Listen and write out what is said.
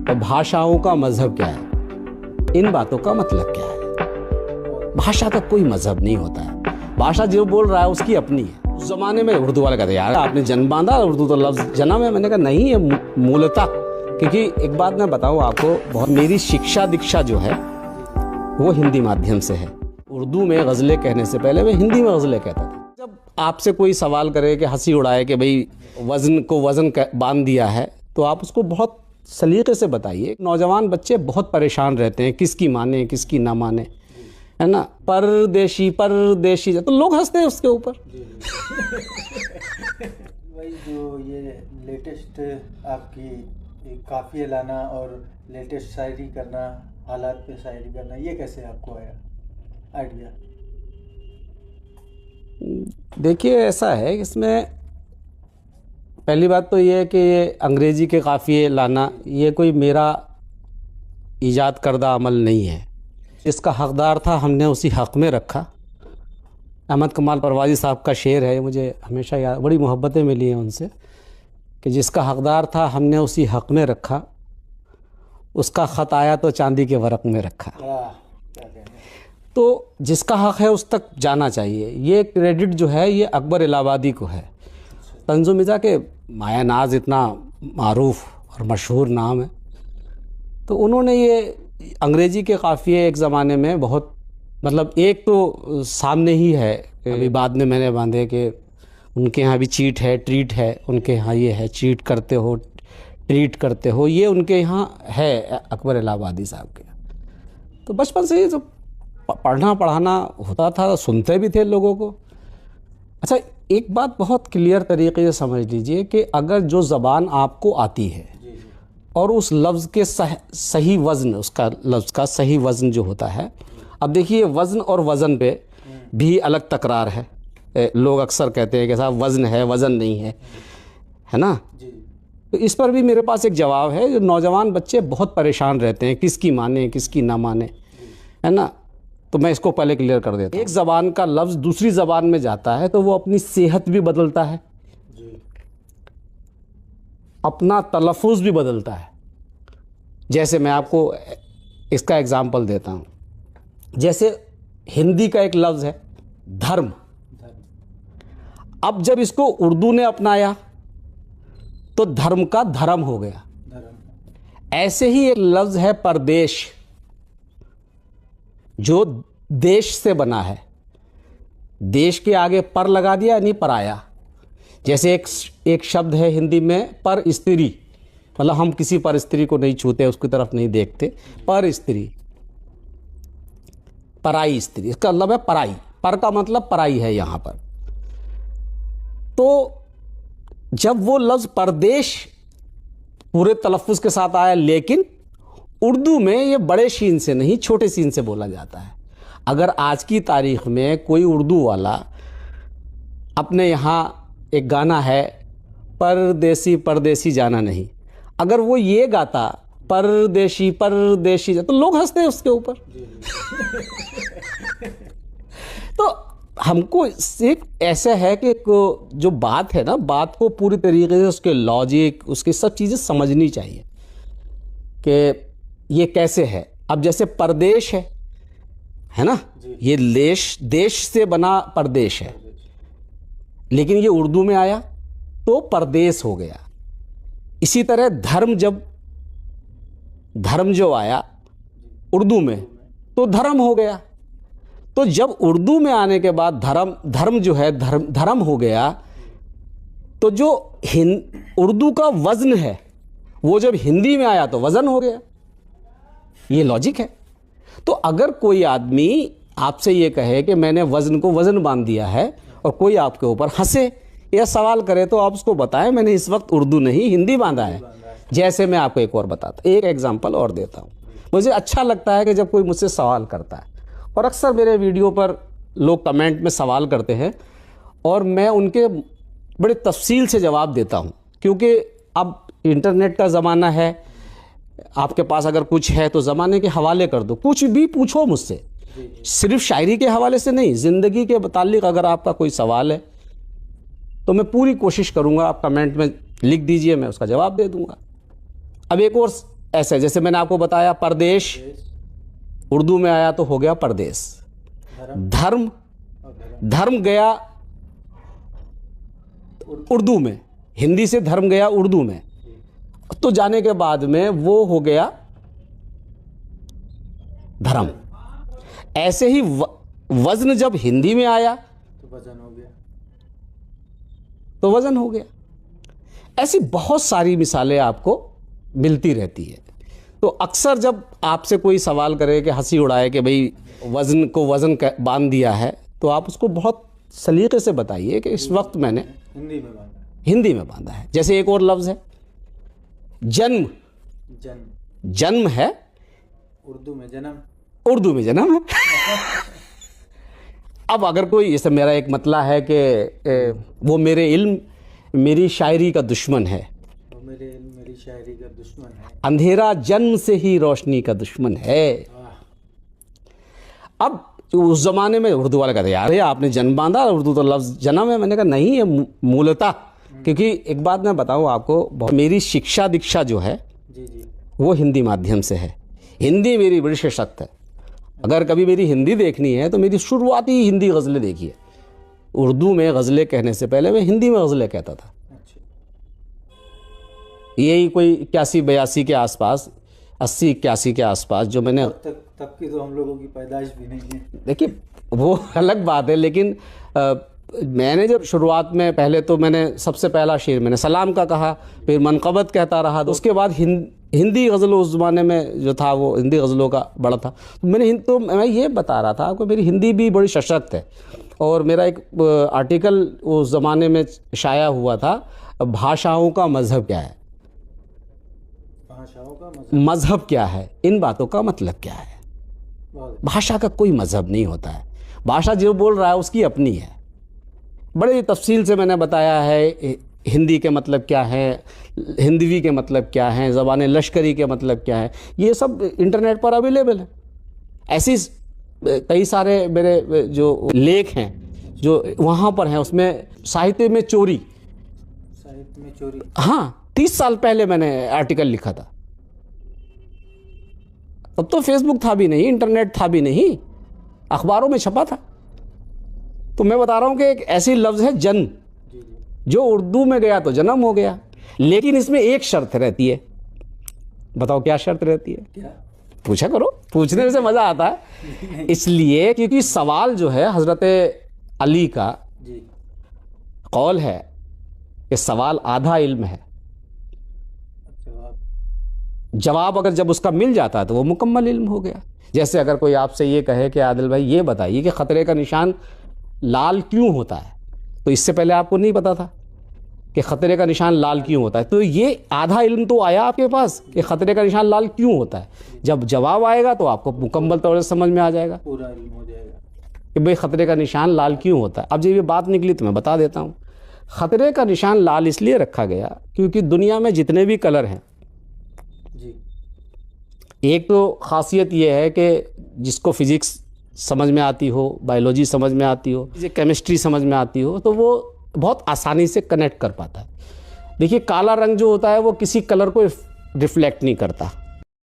और भाषाओं का मजहब क्या है, इन बातों का मतलब क्या है। भाषा का कोई मजहब नहीं होता है, भाषा जो बोल रहा है उसकी अपनी है। उस जमाने में उर्दू वाले कहते यार आपने जन्म बांधा, उर्दू तो लफ्ज जन्म है। मैंने कहा नहीं, है मूलतः। क्योंकि एक बात मैं बताऊँ आपको, बहुत मेरी शिक्षा दीक्षा जो है वो हिंदी माध्यम से है। उर्दू में गज़लें कहने से पहले मैं हिंदी में गज़लें कहता था। जब आपसे कोई सवाल करे कि हंसी उड़ाए कि भाई वज़न को वज़न बांध दिया है, तो आप उसको बहुत सलीके से बताइए। नौजवान बच्चे बहुत परेशान रहते हैं, किसकी माने किसकी ना माने, है ना। परदेशी परदेशी तो लोग हंसते हैं उसके ऊपर। वही जो ये लेटेस्ट आपकी काफ़िया लाना और लेटेस्ट शायरी करना, हालात पे शायरी करना, ये कैसे आपको आया आइडिया? देखिए ऐसा है, इसमें पहली बात तो ये है कि ये अंग्रेज़ी के काफ़िए लाना ये कोई मेरा ईजाद करदा अमल नहीं है। जिसका हक़दार था हमने उसी हक़ में रखा। अहमद कमाल परवाज़ी साहब का शेर है, मुझे हमेशा याद, बड़ी मोहब्बतें मिली हैं उनसे, कि जिसका हक़दार था हमने उसी हक़ में रखा, उसका ख़त आया तो चांदी के वरक़ में रखा। तो जिसका हक़ है उस तक जाना चाहिए। ये क्रेडिट जो है ये अकबर इलाहाबादी को है। तंज़ो मिज़ा के माया नाज इतना मारूफ़ और मशहूर नाम है, तो उन्होंने ये अंग्रेज़ी के काफ़िए एक ज़माने में बहुत, मतलब एक तो सामने ही है, अभी बाद में मैंने बांधे कि उनके यहाँ भी चीट है ट्रीट है, उनके यहाँ ये है चीट करते हो ट्रीट करते हो, ये उनके यहाँ है अकबर इलाहाबादी साहब के। तो बचपन से ही जो पढ़ना पढ़ाना होता था, सुनते भी थे लोगों को। अच्छा, एक बात बहुत क्लियर तरीके से समझ लीजिए कि अगर जो ज़बान आपको आती है और उस लफ्ज़ के सही वज़न, उसका लफ्ज़ का सही वज़न जो होता है, अब देखिए वज़न और वज़न पे भी अलग तकरार है। लोग अक्सर कहते हैं कि साहब वज़न है वज़न नहीं है ना। तो इस पर भी मेरे पास एक जवाब है। जो नौजवान बच्चे बहुत परेशान रहते हैं, किसकी माने किसकी ना माने, है ना। तो मैं इसको पहले क्लियर कर देता हूँ। एक ज़बान का लफ्ज़ दूसरी ज़बान में जाता है तो वो अपनी सेहत भी बदलता है, अपना तलफ़ुज़ भी बदलता है। जैसे मैं आपको इसका एग्ज़ाम्पल देता हूँ। जैसे हिंदी का एक लफ्ज़ है धर्म, अब जब इसको उर्दू ने अपनाया तो धर्म का धर्म हो गया। ऐसे ही एक लफ्ज़ है परदेश, जो देश से बना है, देश के आगे पर लगा दिया यानी पराया। जैसे एक शब्द है हिंदी में पर स्त्री, मतलब हम किसी पर स्त्री को नहीं छूते, उसकी तरफ नहीं देखते। पर स्त्री, पराई स्त्री, इसका मतलब है पराई। पर का मतलब पराई है यहाँ पर। तो जब वो लफ्ज़ परदेश पूरे तलफ़ुज़ के साथ आया, लेकिन उर्दू में ये बड़े शीन से नहीं छोटे शीन से बोला जाता है। अगर आज की तारीख़ में कोई उर्दू वाला अपने यहाँ एक गाना है परदेसी परदेसी जाना नहीं, अगर वो ये गाता परदेशी परदेशी, तो लोग हंसते हैं उसके ऊपर। तो हमको सिर्फ ऐसा है कि जो बात है ना, बात को पूरी तरीके से उसके लॉजिक, उसकी सब चीज़ें समझनी चाहिए कि ये कैसे है। अब जैसे परदेश है ना, ये देश से बना परदेश है, लेकिन ये उर्दू में आया तो परदेश हो गया। इसी तरह धर्म जो आया उर्दू में तो धर्म हो गया। तो जब उर्दू में आने के बाद धर्म जो है धर्म हो गया, तो जो उर्दू का वज़न है वो जब हिंदी में आया तो वज़न हो गया। ये लॉजिक है। तो अगर कोई आदमी आपसे ये कहे कि मैंने वज़न को वज़न बांध दिया है और कोई आपके ऊपर हंसे या सवाल करे, तो आप उसको बताएं मैंने इस वक्त उर्दू नहीं हिंदी बांधा है। जैसे मैं आपको एक और बताता, एक एग्जांपल और देता हूँ। मुझे अच्छा लगता है कि जब कोई मुझसे सवाल करता है, और अक्सर मेरे वीडियो पर लोग कमेंट में सवाल करते हैं और मैं उनके बड़े तफसील से जवाब देता हूँ, क्योंकि अब इंटरनेट का ज़माना है। आपके पास अगर कुछ है तो ज़माने के हवाले कर दो, कुछ भी पूछो मुझसे, सिर्फ शायरी के हवाले से नहीं, ज़िंदगी के मुताल्लिक़ अगर आपका कोई सवाल है तो मैं पूरी कोशिश करूँगा, आप कमेंट में लिख दीजिए, मैं उसका जवाब दे दूँगा। अब एक और ऐसे जैसे मैंने आपको बताया परदेश, देश, उर्दू में आया तो हो गया परदेश। धर्म धर्म, और धर्म, धर्म गया उर्दू में, हिंदी से धर्म गया उर्दू में, जी, तो जाने के बाद में वो हो गया धर्म। ऐसे ही वजन जब हिंदी में आया तो वजन हो गया। तो वजन हो गया। ऐसी बहुत सारी मिसालें आपको मिलती रहती है। तो अक्सर जब आपसे कोई सवाल करे कि हंसी उड़ाए कि भाई वज़न को वज़न बांध दिया है, तो आप उसको बहुत सलीके से बताइए कि इस वक्त मैंने हिंदी में बांधा, हिंदी में बांधा है। जैसे एक और लफ्ज़ है जन्म, जन्म, जन्म है, उर्दू में जन्म, उर्दू में जन्म है। अब अगर कोई, जैसे मेरा एक मतला है कि वो मेरे इल्म मेरी शायरी का दुश्मन है, वो मेरी शायरी का दुश्मन है। अंधेरा जन्म से ही रोशनी का दुश्मन है। वाह, अब उस ज़माने में उर्दू वाले कहते यार ये आपने जन्म बांधा, उर्दू तो लफ्ज़ जन्म है। मैंने कहा नहीं, ये मूलतः, क्योंकि एक बात मैं बताऊँ आपको, मेरी शिक्षा दीक्षा जो है जी जी, वो हिंदी माध्यम से है। हिंदी मेरी बड़ी सशक्त है। अगर कभी मेरी हिंदी देखनी है तो मेरी शुरुआती हिंदी गज़लें देखिए। उर्दू में गज़लें कहने से पहले मैं हिंदी में गज़लें कहता था। अच्छा, यही कोई 81-82 के आसपास, 80-81 के आसपास जो मैंने, तब की तो हम लोगों की पैदाइश भी नहीं है। देखिए वो अलग बात है, लेकिन मैंने जब शुरुआत में, पहले तो मैंने सबसे पहला शेर मैंने सलाम का कहा, फिर मनक़बत कहता रहा, तो उसके बाद हिंदी गज़लों, उस ज़माने में जो था वो हिंदी गज़लों का बड़ा था। तो मैं ये बता रहा था आपको, मेरी हिंदी भी बड़ी सशक्त है। और मेरा एक आर्टिकल उस ज़माने में शाया हुआ था, भाषाओं का मज़हब क्या है। भाषाओं का मज़हब क्या है, इन बातों का मतलब क्या है। बहुत भाषा का कोई मज़हब नहीं होता है। भाषा जो बोल रहा है उसकी अपनी है। बड़े तफसील से मैंने बताया है हिंदी के मतलब क्या है, हिंदवी के मतलब क्या है, ज़बान लश्करी के मतलब क्या है। ये सब इंटरनेट पर अवेलेबल है। ऐसी कई सारे मेरे जो लेख हैं जो वहाँ पर हैं, उसमें साहित्य में चोरी, साहित्य में चोरी, हाँ 30 साल पहले मैंने आर्टिकल लिखा था। तब तो फेसबुक था भी नहीं, इंटरनेट था भी नहीं, अखबारों में छपा था। तो मैं बता रहा हूँ कि एक ऐसी लफ्ज़ है जन्म, जी जी, जो उर्दू में गया तो जन्म हो गया। लेकिन इसमें एक शर्त रहती है। बताओ क्या शर्त रहती है? क्या? पूछा करो, पूछने से मज़ा आता है। इसलिए क्योंकि सवाल जो है हज़रत अली का जी, कौल है कि सवाल आधा इल्म है। जवाब अगर जब उसका मिल जाता है तो वो मुकम्मल इल्म हो गया। जैसे अगर कोई आपसे ये कहे कि आदिल भाई ये बताइए कि ख़तरे का निशान लाल क्यों होता है, तो इससे पहले आपको नहीं पता था कि ख़तरे का निशान लाल क्यों होता है, तो ये आधा इल्म तो आया आपके पास कि ख़तरे का निशान लाल क्यों होता है। जब जवाब आएगा तो आपको मुकम्मल तौर से समझ में आ जाएगा पूरा इल्म हो जाएगा कि भाई ख़तरे का निशान लाल क्यों होता है। अब जब ये बात निकली तो मैं बता देता हूँ। ख़तरे का निशान लाल इसलिए रखा गया क्योंकि दुनिया में जितने भी कलर हैं, जी, एक तो ख़ासियत ये है कि जिसको फ़िज़िक्स समझ में आती हो, बायोलॉजी समझ में आती हो, केमिस्ट्री समझ में आती हो, तो वो बहुत आसानी से कनेक्ट कर पाता है। देखिए काला रंग जो होता है वो किसी कलर को रिफ्लेक्ट नहीं करता,